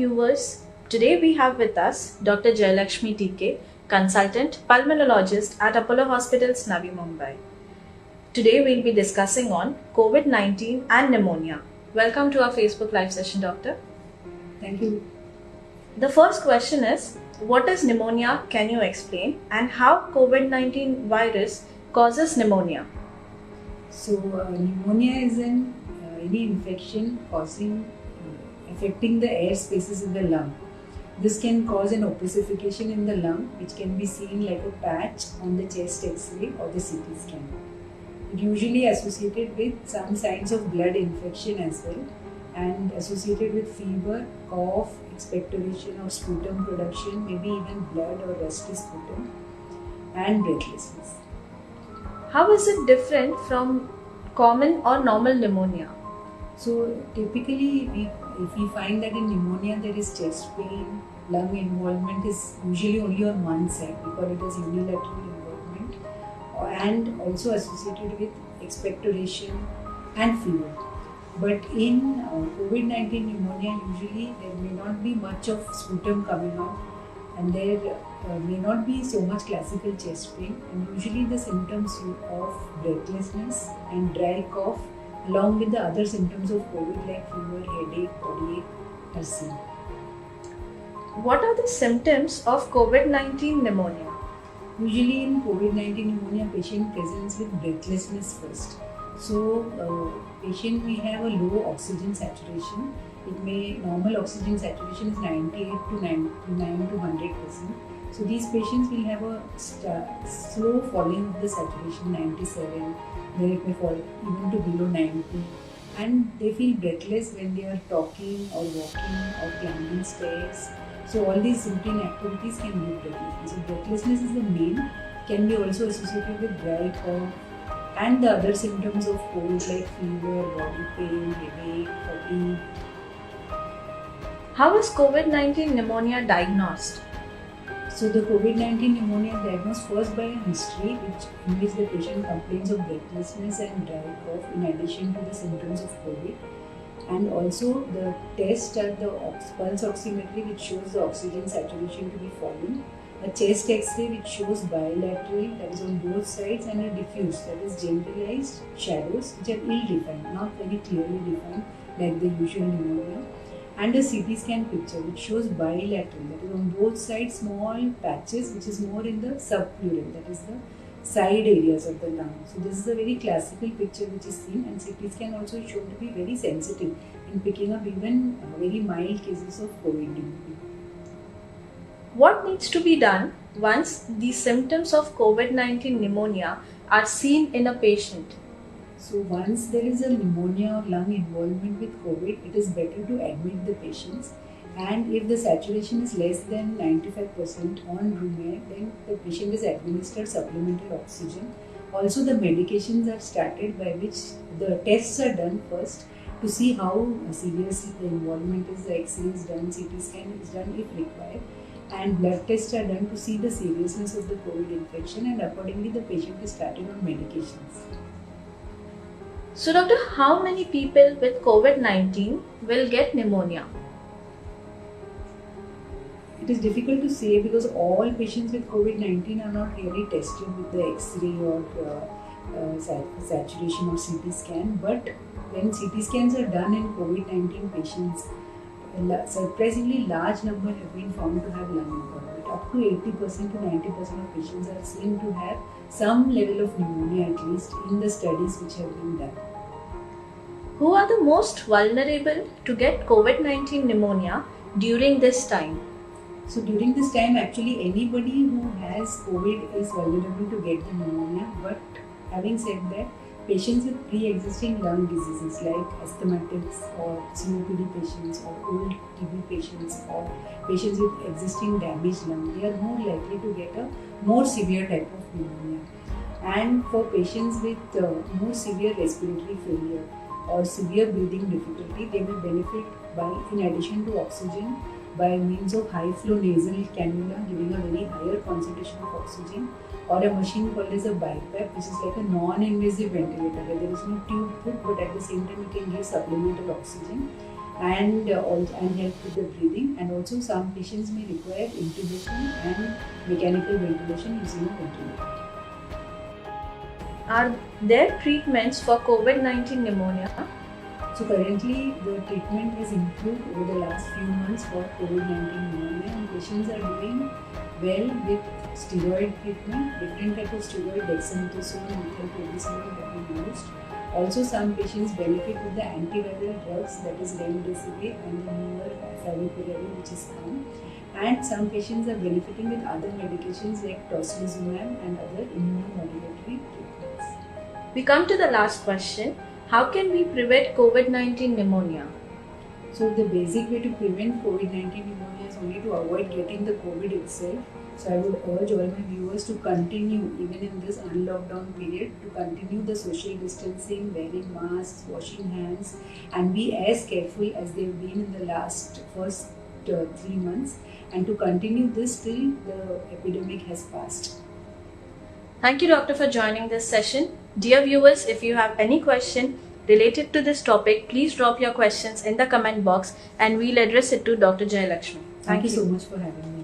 viewers. Today we have with us Dr. Jayalakshmi TK, consultant pulmonologist at Apollo Hospitals, Navi Mumbai. Today we'll be discussing on COVID-19 and pneumonia. Welcome to our Facebook live session, Doctor. Thank you. The first question is, what is pneumonia? Can you explain? And how COVID-19 virus causes pneumonia? So pneumonia is any infection affecting the air spaces in the lung. This can cause an opacification in the lung, which can be seen like a patch on the chest X-ray or the CT scan. It usually associated with some signs of blood infection as well, and associated with fever, cough, expectoration or sputum production, maybe even blood or rusty sputum, and breathlessness. How is it different from common or normal pneumonia? So typically, if we find that in pneumonia there is chest pain, lung involvement is usually only on one side because it is unilateral involvement, and also associated with expectoration and fever. But in COVID-19 pneumonia, usually there may not be much of sputum coming out, and there may not be so much classical chest pain, and usually the symptoms of breathlessness and dry cough along with the other symptoms of COVID like fever, headache, body ache are seen. What are the symptoms of COVID-19 pneumonia? Usually in COVID-19 pneumonia, patient presents with breathlessness first. So patient may have a low oxygen saturation. Normal oxygen saturation is 98 to 99 to 100%. So these patients will have a slow falling of the saturation, 97, then it may fall even to below 90. And they feel breathless when they are talking or walking or climbing stairs. So all these routine activities can give breathlessness. So breathlessness is the main, can be also associated with dry cough and the other symptoms of cold like fever, body pain, headache, fatigue. How is COVID-19 pneumonia diagnosed? So the COVID-19 pneumonia is diagnosed first by a history in which the patient complains of breathlessness and dry cough in addition to the symptoms of COVID. And also the test at the pulse oximetry which shows the oxygen saturation to be falling, a chest X-ray which shows bilateral, that is on both sides, and a diffuse, that is generalized shadows which are ill-defined, not very clearly defined like the usual pneumonia, and a CT scan picture which shows bilateral, that is on both sides small patches which is more in the subpleural, that is the side areas of the lung. So this is a very classical picture which is seen, and CT scan also is shown to be very sensitive in picking up even very mild cases of COVID-19. What needs to be done once the symptoms of COVID-19 pneumonia are seen in a patient? So once there is a pneumonia or lung involvement with COVID, it is better to admit the patients. And if the saturation is less than 95% on room air, then the patient is administered supplemental oxygen. Also the medications are started by which the tests are done first to see how serious the involvement is, the X-ray is done, CT scan is done if required, and blood tests are done to see the seriousness of the COVID infection, and accordingly the patient is started on medications. So doctor, how many people with COVID-19 will get pneumonia? It is difficult to say because all patients with COVID-19 are not really tested with the X-ray or saturation or CT scan. But when CT scans are done in COVID-19 patients, a surprisingly large number have been found to have lung involvement. Up to 80% to 90% of patients are seen to have some level of pneumonia at least in the studies which have been done. Who are the most vulnerable to get COVID-19 pneumonia during this time? So during this time, actually anybody who has COVID is vulnerable to get the pneumonia. But having said that, patients with pre-existing lung diseases like asthmatics or COPD patients or old TB patients or patients with existing damaged lung, they are more likely to get a more severe type of pneumonia. And for patients with more severe respiratory failure or severe breathing difficulty, they will benefit by, in addition to oxygen, by means of high flow nasal cannula giving a very higher concentration of oxygen, or a machine called as a BiPAP, which is like a non-invasive ventilator where there is no tube put, but at the same time you can give supplemental oxygen. and help with the breathing. And also some patients may require intubation and mechanical ventilation using a ventilator. Are there treatments for COVID-19 pneumonia? So currently the treatment has improved over the last few months for COVID-19 pneumonia, and patients are doing well with steroid treatment. Different type of steroid, dexamethasone, methylprednisolone have been used. Also some patients benefit with the antiviral drugs, that is remdesivir and the newer favipiravir which is come. And some patients are benefiting with other medications like tocilizumab and other immunomodulatory treatments. We come to the last question. How can we prevent COVID-19 pneumonia? So the basic way to prevent COVID-19 pneumonia is only to avoid getting the COVID itself. So I would urge all my viewers to continue, even in this unlockdown period, to continue the social distancing, wearing masks, washing hands, and be as careful as they've been in the first 3 months, and to continue this till the epidemic has passed. Thank you, Doctor, for joining this session. Dear viewers, if you have any question related to this topic, please drop your questions in the comment box and we'll address it to Dr. Jayalakshmi. Thank you so much for having me.